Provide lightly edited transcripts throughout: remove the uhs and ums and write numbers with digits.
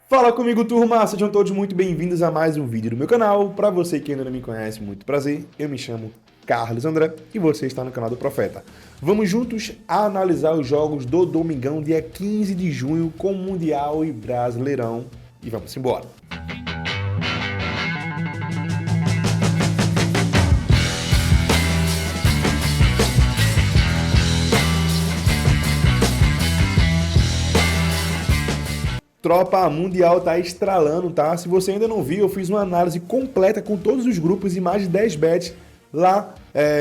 Fala comigo, turma! Sejam todos muito bem-vindos a mais um vídeo do meu canal. Para você que ainda não me conhece, muito prazer. Eu me chamo Carlos André e você está no canal do Profeta. Vamos juntos analisar os jogos do Domingão, dia 15 de junho, com Mundial e Brasileirão. E vamos embora! Tropa, a Mundial tá estralando, tá? Se você ainda não viu, eu fiz uma análise completa com todos os grupos e mais de 10 bets lá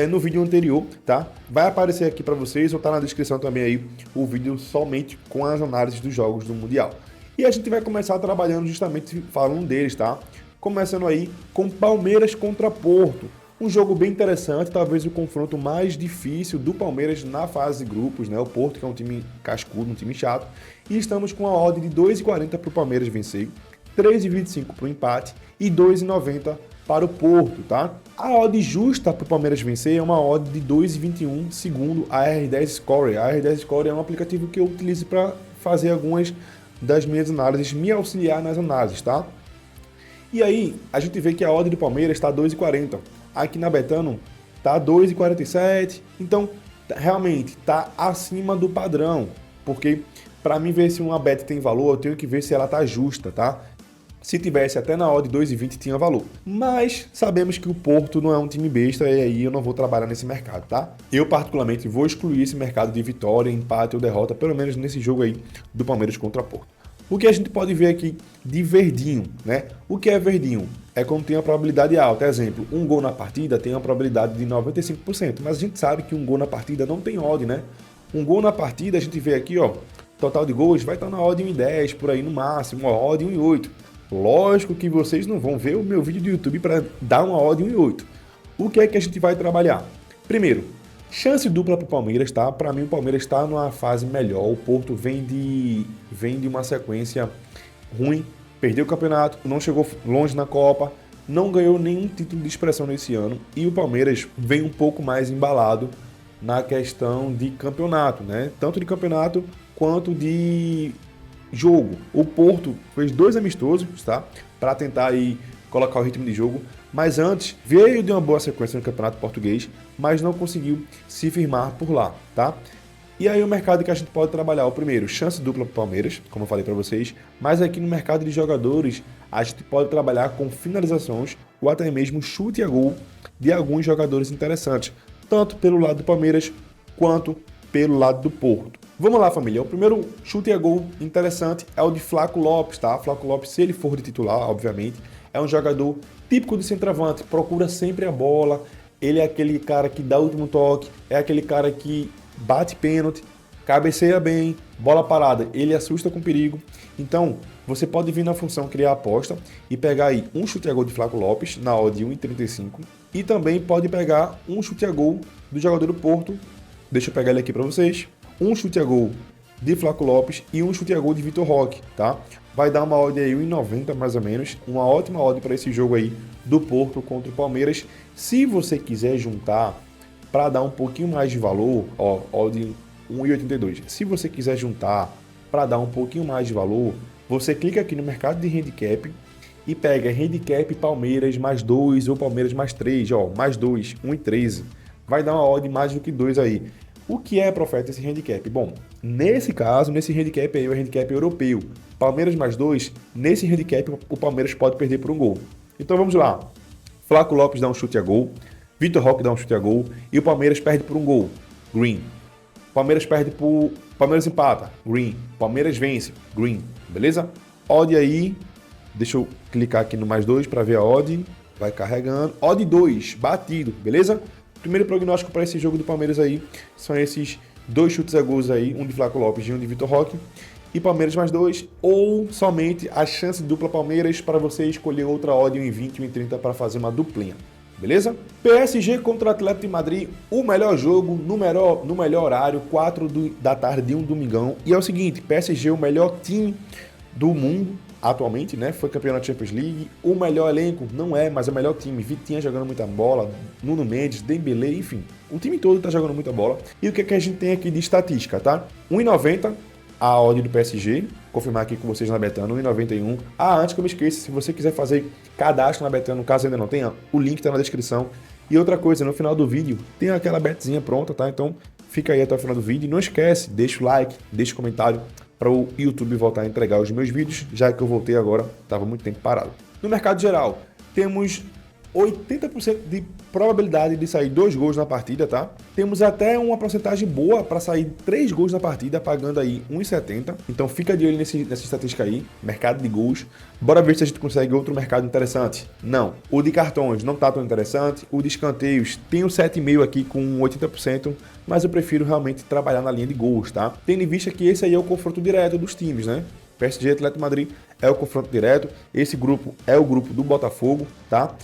no vídeo anterior, tá? Vai aparecer aqui para vocês, ou tá na descrição também aí o vídeo somente com as análises dos jogos do Mundial. E a gente vai começar trabalhando justamente falando deles, tá? Começando aí com Palmeiras contra Porto. Um jogo bem interessante, talvez o confronto mais difícil do Palmeiras na fase de grupos, né? O Porto, que é um time cascudo, um time chato. E estamos com a odd de 2,40 para o Palmeiras vencer, 3,25 para o empate e 2,90 para o Porto, tá? A odd justa para o Palmeiras vencer é uma odd de 2,21 segundo a R10 Score. A R10 Score é um aplicativo que eu utilizo para fazer algumas das minhas análises, me auxiliar nas análises, tá? E aí, a gente vê que a odd do Palmeiras está 2,40. Aqui na Betano tá 2,47. Então, realmente tá acima do padrão, porque para mim ver se uma bet tem valor, eu tenho que ver se ela tá justa, tá? Se tivesse até na odd 2,20 tinha valor. Mas sabemos que o Porto não é um time besta e aí eu não vou trabalhar nesse mercado, tá? Eu particularmente vou excluir esse mercado de vitória, empate ou derrota, pelo menos nesse jogo aí do Palmeiras contra Porto. O que a gente pode ver aqui de verdinho, né? O que é verdinho? É quando tem uma probabilidade alta. Exemplo, um gol na partida tem uma probabilidade de 95%, mas a gente sabe que um gol na partida não tem odd, né? Um gol na partida, a gente vê aqui, ó, total de gols vai estar na odd 1,10, por aí no máximo, uma odd 1,8. Lógico que vocês não vão ver o meu vídeo do YouTube para dar uma odd 1,8. O que é que a gente vai trabalhar? Primeiro, chance dupla para o Palmeiras, tá? Para mim o Palmeiras está numa fase melhor. O Porto vem de uma sequência ruim, perdeu o campeonato, não chegou longe na Copa, não ganhou nenhum título de expressão nesse ano e o Palmeiras vem um pouco mais embalado na questão de campeonato, né? Tanto de campeonato quanto de jogo. O Porto fez 2 amistosos, tá? Para tentar aí colocar o ritmo de jogo, mas antes veio de uma boa sequência no Campeonato Português, mas não conseguiu se firmar por lá, tá? E aí o mercado que a gente pode trabalhar, o primeiro, chance dupla para o Palmeiras, como eu falei para vocês, mas aqui no mercado de jogadores, a gente pode trabalhar com finalizações ou até mesmo chute a gol de alguns jogadores interessantes, tanto pelo lado do Palmeiras quanto pelo lado do Porto. Vamos lá, família. O primeiro chute a gol interessante é o de Flaco Lopes, tá? Flaco Lopes, se ele for de titular, obviamente, é um jogador típico de centroavante, procura sempre a bola, ele é aquele cara que dá o último toque, é aquele cara que bate pênalti, cabeceia bem, bola parada, ele assusta com perigo. Então, você pode vir na função criar aposta e pegar aí um chute a gol de Flaco Lopes na odd de 1,35 e também pode pegar um chute a gol do jogador do Porto. Deixa eu pegar ele aqui para vocês. Um chute a gol de Flaco Lopes e um chute a gol de Vitor Roque, tá? Vai dar uma odd aí 1,90 mais ou menos, uma ótima odd para esse jogo aí do Porto contra o Palmeiras. Se você quiser juntar para dar um pouquinho mais de valor, ó, odd 1,82. Se você quiser juntar para dar um pouquinho mais de valor, você clica aqui no mercado de handicap e pega handicap Palmeiras mais 2 ou Palmeiras mais 3, ó, mais 2, 1,13. Vai dar uma odd mais do que 2 aí. O que é, Profeta, esse handicap? Bom, nesse caso, nesse handicap aí, é o handicap europeu. Palmeiras mais 2, nesse handicap o Palmeiras pode perder por um gol. Então vamos lá. Flaco Lopes dá um chute a gol, Vitor Roque dá um chute a gol e o Palmeiras perde por um gol. Green. Palmeiras empata. Green. Palmeiras vence. Green. Beleza? Odd aí. Deixa eu clicar aqui no mais 2 para ver a odd. Vai carregando. Odd 2. Batido. Beleza? Primeiro prognóstico para esse jogo do Palmeiras aí são esses 2 chutes a gols aí, um de Flaco Lopes e um de Vitor Roque, e Palmeiras mais 2, ou somente a chance dupla Palmeiras para você escolher outra odd 1,20 e 1,30 para fazer uma duplinha, beleza? PSG contra Atlético de Madrid, o melhor jogo no melhor horário, 4 da tarde de um domingão, e é o seguinte, PSG é o melhor time do mundo, atualmente, né? Foi campeão da Champions League. O melhor elenco não é, mas é o melhor time. Vitinha jogando muita bola, Nuno Mendes, Dembélé, enfim. O time todo tá jogando muita bola. E o que é que a gente tem aqui de estatística, tá? 1,90 a odd do PSG, confirmar aqui com vocês na Betano, 1,91. Antes que eu me esqueça, se você quiser fazer cadastro na Betano, caso ainda não tenha, o link está na descrição. E outra coisa, no final do vídeo tem aquela betzinha pronta, tá? Então fica aí até o final do vídeo. Não esquece, deixa o like, deixa o comentário para o YouTube voltar a entregar os meus vídeos, já que eu voltei agora, estava muito tempo parado. No mercado geral, temos 80% de probabilidade de sair 2 gols na partida, tá? Temos até uma porcentagem boa para sair 3 gols na partida, pagando aí 1,70. Então fica de olho nessa estatística aí, mercado de gols. Bora ver se a gente consegue outro mercado interessante. Não, o de cartões não tá tão interessante. O de escanteios tem o 7,5 aqui com 80%, mas eu prefiro realmente trabalhar na linha de gols, tá? Tendo em vista que esse aí é o confronto direto dos times, né? PSG e Atlético de Madrid é o confronto direto. Esse grupo é o grupo do Botafogo, tá?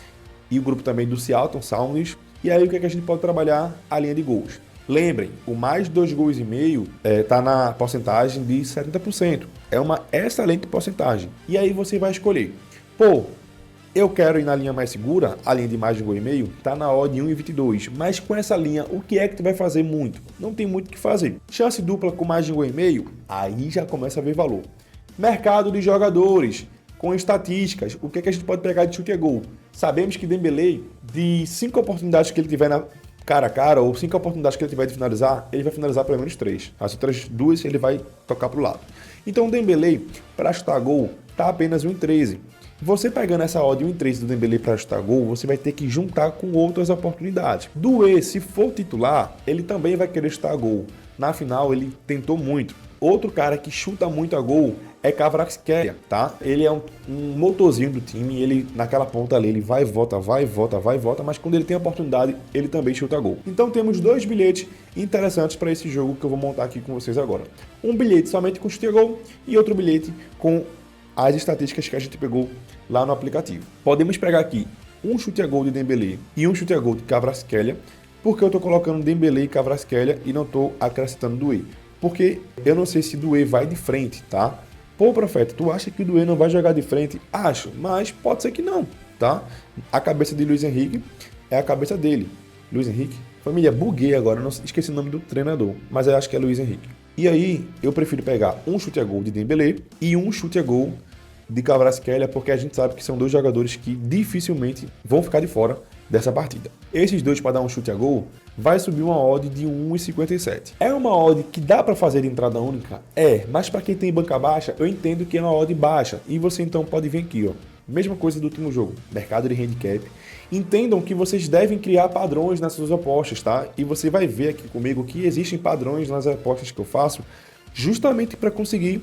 E o grupo também do Seattle Sounders. E aí o que é que a gente pode trabalhar? A linha de gols. Lembrem, o mais 2,5 gols está na porcentagem de 70%. É uma excelente porcentagem. E aí você vai escolher. Pô, eu quero ir na linha mais segura, a linha de mais de 1,5 gols está na odd 1,22. Mas com essa linha, o que é que tu vai fazer muito? Não tem muito o que fazer. Chance dupla com mais de 1,5 gols, aí já começa a ver valor. Mercado de jogadores. Com estatísticas, o que é que a gente pode pegar de chute a gol? Sabemos que Dembélé, de 5 oportunidades que ele tiver na cara a cara, ou 5 oportunidades que ele tiver de finalizar, ele vai finalizar pelo menos 3. As outras 2 ele vai tocar para o lado. Então o Dembélé, para chutar gol, está apenas 1,13. Você pegando essa odd 1,13 do Dembélé para chutar gol, você vai ter que juntar com outras oportunidades. Doué, se for titular, ele também vai querer chutar gol. Na final, ele tentou muito. Outro cara que chuta muito a gol é Kvaratskhelia, tá? Ele é um motorzinho do time, ele naquela ponta ali, ele vai e volta, vai e volta, vai e volta, mas quando ele tem a oportunidade, ele também chuta gol. Então temos 2 bilhetes interessantes para esse jogo que eu vou montar aqui com vocês agora. Um bilhete somente com chute a gol e outro bilhete com as estatísticas que a gente pegou lá no aplicativo. Podemos pegar aqui um chute a gol de Dembélé e um chute a gol de Kvaratskhelia, porque eu estou colocando Dembélé e Kvaratskhelia e não estou acrescentando Doué. Porque eu não sei se Doué vai de frente, tá? Pô, Profeta, tu acha que o Doué não vai jogar de frente? Acho, mas pode ser que não, tá? A cabeça de Luiz Henrique é a cabeça dele. Luiz Henrique? Família, buguei agora, não esqueci o nome do treinador, mas eu acho que é Luiz Henrique. E aí, eu prefiro pegar um chute a gol de Dembélé e um chute a gol de Kvaratskhelia, porque a gente sabe que são 2 jogadores que dificilmente vão ficar de fora dessa partida. Esses 2 para dar um chute a gol vai subir uma odd de 1,57. É uma odd que dá para fazer de entrada única? É, mas para quem tem banca baixa, eu entendo que é uma odd baixa. E você então pode vir aqui, ó. Mesma coisa do último jogo, mercado de handicap. Entendam que vocês devem criar padrões nas suas apostas, tá? E você vai ver aqui comigo que existem padrões nas apostas que eu faço, justamente para conseguir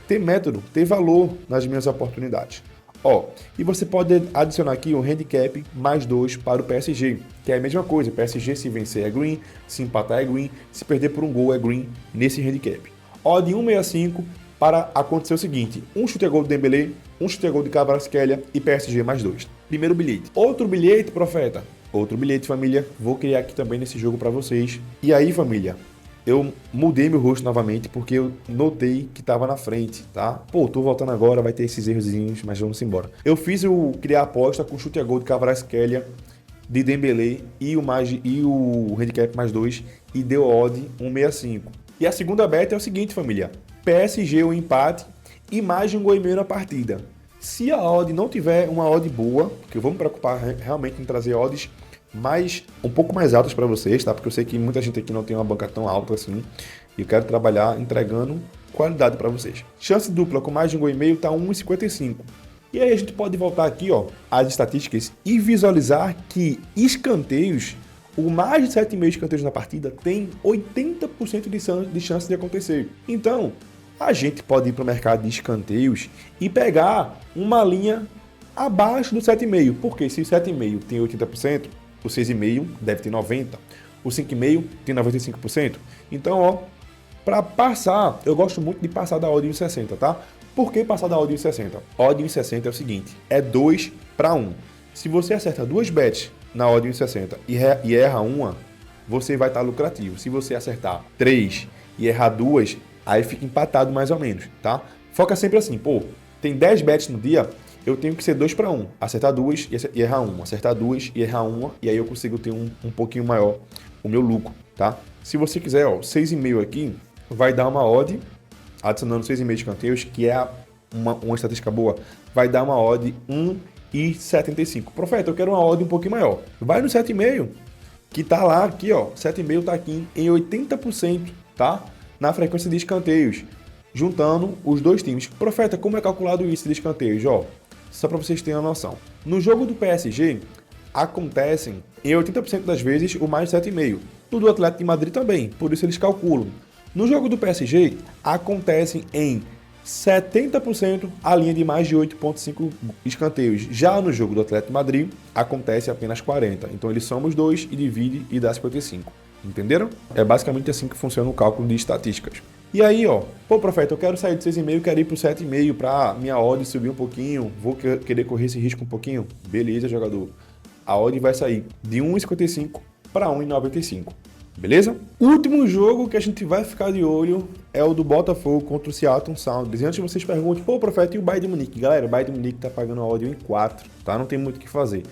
ter método, ter valor nas minhas oportunidades. Ó, e você pode adicionar aqui um handicap mais 2 para o PSG, que é a mesma coisa. PSG se vencer é green, se empatar é green, se perder por um gol é green nesse handicap. Odd 1,65 para acontecer o seguinte: um chute a gol do Dembélé, um chute a gol de Kvaratskhelia e PSG mais 2. Primeiro bilhete. Outro bilhete, Profeta. Outro bilhete, família. Vou criar aqui também nesse jogo para vocês. E aí, família, eu mudei meu rosto novamente porque eu notei que estava na frente, tá? Pô, tô voltando agora, vai ter esses errozinhos, mas vamos embora. Eu fiz criar a aposta com chute a gol de Kvaratskhelia, de Dembélé e o handicap mais 2 e deu odd 1,65. E a segunda bet é o seguinte, família. PSG o empate e mais de 1,5 gol na partida. Se a odd não tiver uma odd boa, porque eu vou me preocupar realmente em trazer odds um pouco mais altas para vocês, tá? Porque eu sei que muita gente aqui não tem uma banca tão alta assim. E eu quero trabalhar entregando qualidade para vocês. Chance dupla com mais de 1,5 gol tá 1,55. E aí a gente pode voltar aqui, ó, às estatísticas e visualizar que escanteios, o mais de 7,5 escanteios na partida tem 80% de chance de acontecer. Então, a gente pode ir para o mercado de escanteios e pegar uma linha abaixo do 7,5. Porque se o 7,5 tem 80%, o 6,5 deve ter 90%, o 5,5 tem 95%. Então, ó, para passar, eu gosto muito de passar da odd 1,60, tá? Por que passar da odd 1,60? Odd 1,60 é o seguinte, é 2 para 1. Se você acerta 2 bets na odd 1,60 e erra uma, você vai estar lucrativo. Se você acertar 3 e errar 2, aí fica empatado mais ou menos, tá? Foca sempre assim, pô, tem 10 bets no dia, eu tenho que ser 2 para 1, acertar 2 e errar 1, acertar 2 e errar 1, e aí eu consigo ter um pouquinho maior o meu lucro, tá? Se você quiser, ó, 6,5 aqui, vai dar uma odd adicionando 6,5 escanteios, que é uma estatística boa, vai dar uma odd 1,75. Profeta, eu quero uma odd um pouquinho maior. Vai no 7,5, que tá lá, aqui, ó. 7,5 tá aqui em 80%, tá? Na frequência de escanteios, juntando os dois times. Profeta, como é calculado isso de escanteios? Ó, só para vocês terem uma noção. No jogo do PSG, acontecem em 80% das vezes o mais 7,5. No do Atlético de Madrid também, por isso eles calculam. No jogo do PSG, acontecem em 70% a linha de mais de 8,5 escanteios. Já no jogo do Atlético de Madrid, acontece apenas 40%. Então ele soma os dois e divide e dá 55%. Entenderam? É basicamente assim que funciona o cálculo de estatísticas. E aí, ó, pô, Profeta, eu quero sair de 6,5, quero ir pro 7,5 para minha odd subir um pouquinho, vou querer correr esse risco um pouquinho. Beleza, jogador. A odd vai sair de 1,55 para 1,95. Beleza? O último jogo que a gente vai ficar de olho é o do Botafogo contra o Seattle Sounders. E antes vocês perguntem, pô, Profeta, e o Bayern de Munique? Galera, o Bayern de Munique tá pagando a odd 1,4, tá? Não tem muito o que fazer.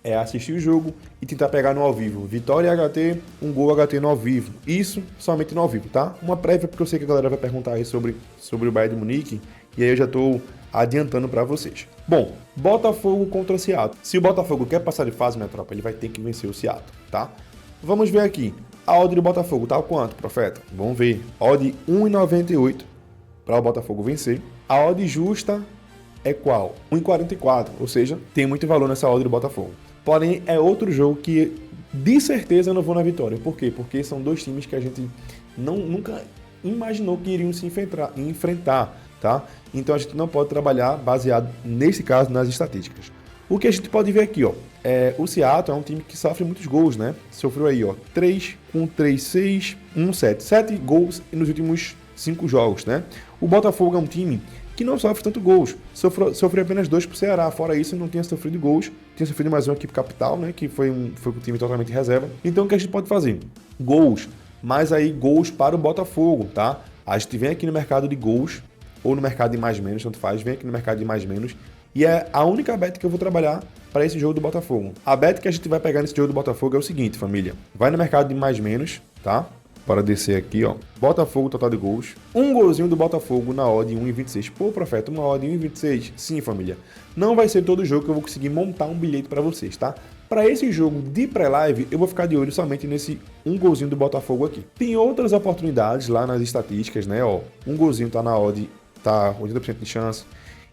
É assistir o jogo e tentar pegar no ao vivo. Vitória HT, um gol HT no ao vivo. Isso somente no ao vivo, tá? Uma prévia, porque eu sei que a galera vai perguntar aí sobre o Bayern de Munique. E aí eu já tô adiantando para vocês. Bom, Botafogo contra o Seattle. Se o Botafogo quer passar de fase, minha tropa, ele vai ter que vencer o Seattle, tá? Vamos ver aqui. A odd do Botafogo tá quanto, Profeta? Vamos ver. Odd 1,98 para o Botafogo vencer. A odd justa é qual? 1,44, ou seja, tem muito valor nessa odd do Botafogo. Porém, é outro jogo que, de certeza, eu não vou na vitória. Por quê? Porque são dois times que a gente nunca imaginou que iriam se enfrentar, tá? Então, a gente não pode trabalhar baseado, nesse caso, nas estatísticas. O que a gente pode ver aqui, ó, o Seattle é um time que sofre muitos gols, né? Sofreu aí, ó, 3, 1, 3, 6, 1, 7. 7 gols nos últimos 5 jogos, né? O Botafogo é um time que não sofre tanto gols. Sofreu apenas 2 pro Ceará. Fora isso, não tinha sofrido gols. Tinha sofrido mais uma equipe capital, né? Que foi um time totalmente reserva. Então, o que a gente pode fazer? Gols. Mas aí, gols para o Botafogo, tá? A gente vem aqui no mercado de gols, ou no mercado de mais-menos, tanto faz. Vem aqui no mercado de mais-menos. E é a única bet que eu vou trabalhar para esse jogo do Botafogo. A bet que a gente vai pegar nesse jogo do Botafogo é o seguinte, família. Vai no mercado de mais-menos, tá? Para descer aqui, ó. Botafogo, total de gols. Um golzinho do Botafogo na odd 1,26. Pô, Profeta, uma odd 1,26? Sim, família. Não vai ser todo jogo que eu vou conseguir montar um bilhete para vocês, tá? Para esse jogo de pré-live, eu vou ficar de olho somente nesse um golzinho do Botafogo aqui. Tem outras oportunidades lá nas estatísticas, né? Ó, um golzinho tá na odd, tá 80% de chance.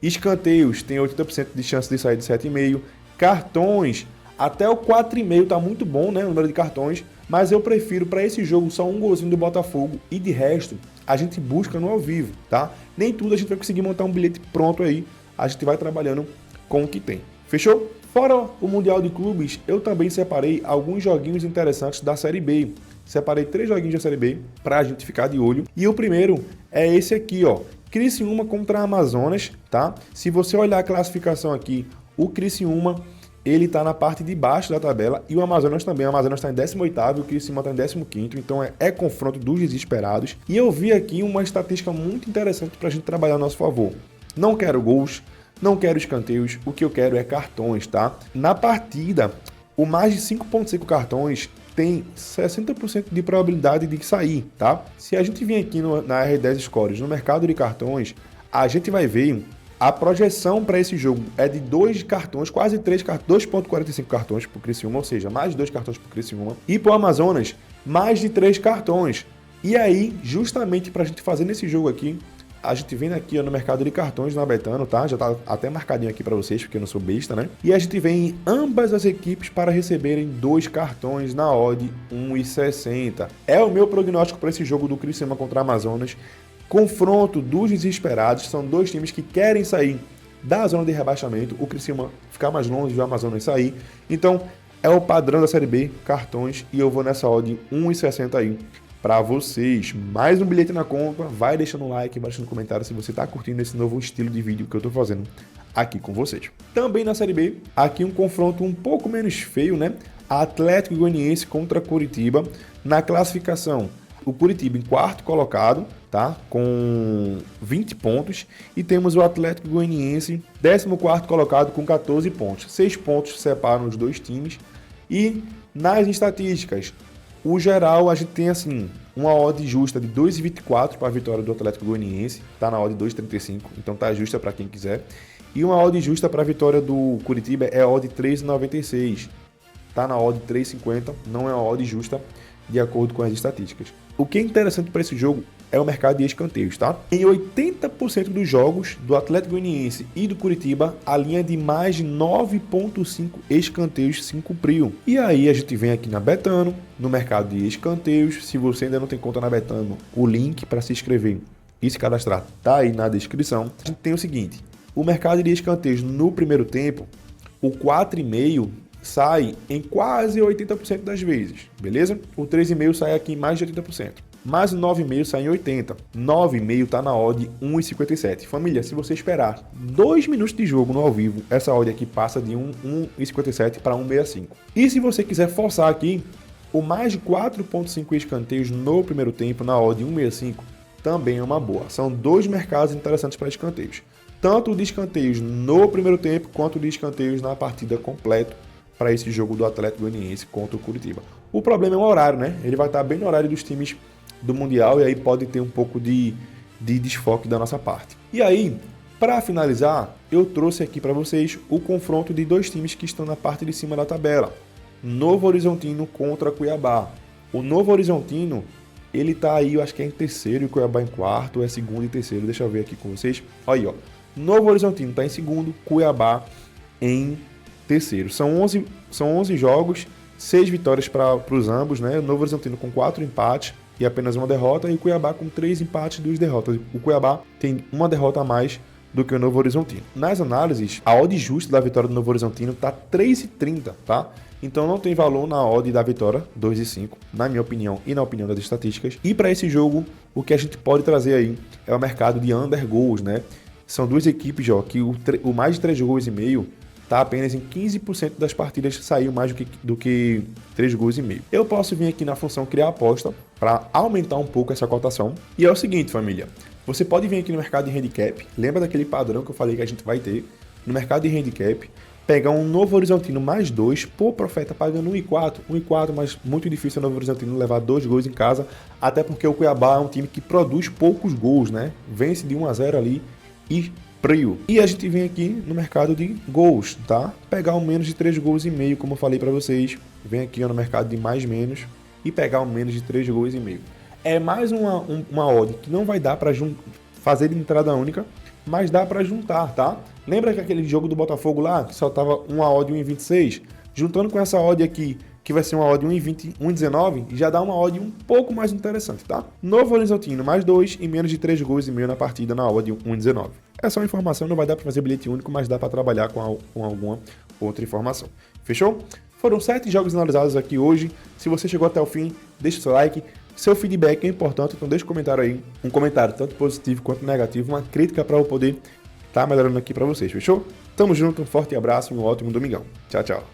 Escanteios tem 80% de chance de sair de 7,5. Cartões, até o 4,5 tá muito bom, né? O número de cartões. Mas eu prefiro para esse jogo só um golzinho do Botafogo. E de resto, a gente busca no ao vivo, tá? Nem tudo a gente vai conseguir montar um bilhete pronto aí. A gente vai trabalhando com o que tem. Fechou? Fora o Mundial de Clubes, eu também separei alguns joguinhos interessantes da Série B. Separei 3 joguinhos da Série B para a gente ficar de olho. E o primeiro é esse aqui, ó. Criciúma contra Amazonas, tá? Se você olhar a classificação aqui, o Criciúma, ele tá na parte de baixo da tabela e o Amazonas também. O Amazonas está em 18º, o Criciúma está em 15º, então é confronto dos desesperados. E eu vi aqui uma estatística muito interessante para a gente trabalhar a nosso favor. Não quero gols, não quero escanteios, o que eu quero é cartões, tá? Na partida, o mais de 5,5 cartões tem 60% de probabilidade de sair, tá? Se a gente vir aqui na R10 Scores, no mercado de cartões, a gente vai ver a projeção para esse jogo é de 2 cartões, quase 3 cartões, 2,45 cartões para o Criciúma, ou seja, mais de 2 cartões para o Criciúma. E para o Amazonas, mais de 3 cartões. E aí, justamente para a gente fazer nesse jogo aqui, a gente vem aqui ó, no mercado de cartões na Betano, tá? Já tá até marcadinho aqui para vocês, porque eu não sou besta, né? E a gente vem em ambas as equipes para receberem 2 cartões na odd 1,60. É o meu prognóstico para esse jogo do Criciúma contra Amazonas. Confronto dos desesperados, são 2 times que querem sair da zona de rebaixamento, o Criciúma ficar mais longe do Amazonas sair. Então, é o padrão da Série B, cartões, e eu vou nessa odd 1,60 aí para vocês. Mais um bilhete na conta, vai deixando um like, vai deixando um comentário se você está curtindo esse novo estilo de vídeo que eu estou fazendo aqui com vocês. Também na Série B, aqui um confronto um pouco menos feio, né? Atlético Goianiense contra Curitiba. Na classificação, o Curitiba em 4º colocado, tá? Com 20 pontos. E temos o Atlético Goianiense, 14º colocado com 14 pontos. 6 pontos separam os 2 times. E nas estatísticas, O geral, a gente tem assim, uma odd justa de 2,24 para a vitória do Atlético Goianiense, tá na odd 2,35, então tá justa para quem quiser. E uma odd justa para a vitória do Curitiba é odd 3,96, tá na odd 3,50, não é uma odd justa de acordo com as estatísticas. O que é interessante para esse jogo é o mercado de escanteios, tá? Em 80% dos jogos do Atlético Goianiense e do Curitiba, a linha de mais de 9,5 escanteios se cumpriu. E aí a gente vem aqui na Betano, no mercado de escanteios. Se você ainda não tem conta na Betano, o link para se inscrever e se cadastrar tá aí na descrição. A gente tem o seguinte, o mercado de escanteios no primeiro tempo, o 4,5 sai em quase 80% das vezes, beleza? O 3,5 sai aqui em mais de 80%. Mas o 9,5 sai em 80%. 9,5 tá na odd 1,57. Família, se você esperar 2 minutos de jogo no ao vivo, essa odd aqui passa de 1,57 para 1,65. E se você quiser forçar aqui, o mais de 4,5 escanteios no primeiro tempo, na odd 1,65, também é uma boa. São dois mercados interessantes para escanteios. Tanto de escanteios no primeiro tempo, quanto de escanteios na partida completa para esse jogo do Atlético Goianiense contra o Curitiba. O problema é o horário, né? Ele vai estar bem no horário dos times do Mundial e aí pode ter um pouco de desfoque da nossa parte. E aí, para finalizar, eu trouxe aqui para vocês o confronto de dois times que estão na parte de cima da tabela. Novo Horizontino contra Cuiabá. O Novo Horizontino, ele tá aí, eu acho que é em terceiro e o Cuiabá em quarto, ou é segundo e terceiro, deixa eu ver aqui com vocês. Aí, ó. Novo Horizontino tá em segundo, Cuiabá em terceiro. São 11 jogos, 6 vitórias para os ambos, né? O Novo Horizontino com 4 empates e apenas uma derrota, e o Cuiabá com 3 empates e 2 derrotas. O Cuiabá tem uma derrota a mais do que o Novo Horizontino. Nas análises, a odd justa da vitória do Novo Horizontino tá 3,30, tá? Então não tem valor na odd da vitória, 2,5, na minha opinião e na opinião das estatísticas. E para esse jogo, o que a gente pode trazer aí é o mercado de under goals, né? São duas equipes, ó, que o mais de 3 gols e meio tá apenas em 15% das partidas saiu mais do que 3 gols e meio. Eu posso vir aqui na função criar aposta para aumentar um pouco essa cotação. E é o seguinte, família, você pode vir aqui no mercado de handicap, lembra daquele padrão que eu falei que a gente vai ter no mercado de handicap, pegar um Novo Horizontino mais 2, por Profeta pagando 1,4, mas muito difícil o Novo Horizontino levar 2 gols em casa, até porque o Cuiabá é um time que produz poucos gols, né? Vence de 1-0 ali e frio. E a gente vem aqui no mercado de gols, tá? Pegar um menos de 3 gols e meio, como eu falei para vocês. Vem aqui no mercado de mais menos e pegar um menos de 3 gols e meio. É mais uma odd que não vai dar para fazer de entrada única, mas dá para juntar, tá? Lembra que aquele jogo do Botafogo lá, que só tava uma odd 1,26? Juntando com essa odd aqui, que vai ser uma odd 1,20, 1,19, já dá uma odd um pouco mais interessante, tá? Novo Horizontino mais 2 e menos de 3 gols e meio na partida na odd 1,19. Essa é uma informação, não vai dar para fazer bilhete único, mas dá para trabalhar com alguma outra informação. Fechou? Foram 7 jogos analisados aqui hoje. Se você chegou até o fim, deixa o seu like. Seu feedback é importante, então deixa um comentário aí. Um comentário tanto positivo quanto negativo, uma crítica para eu poder estar melhorando aqui para vocês, fechou? Tamo junto, um forte abraço e um ótimo domingão. Tchau, tchau.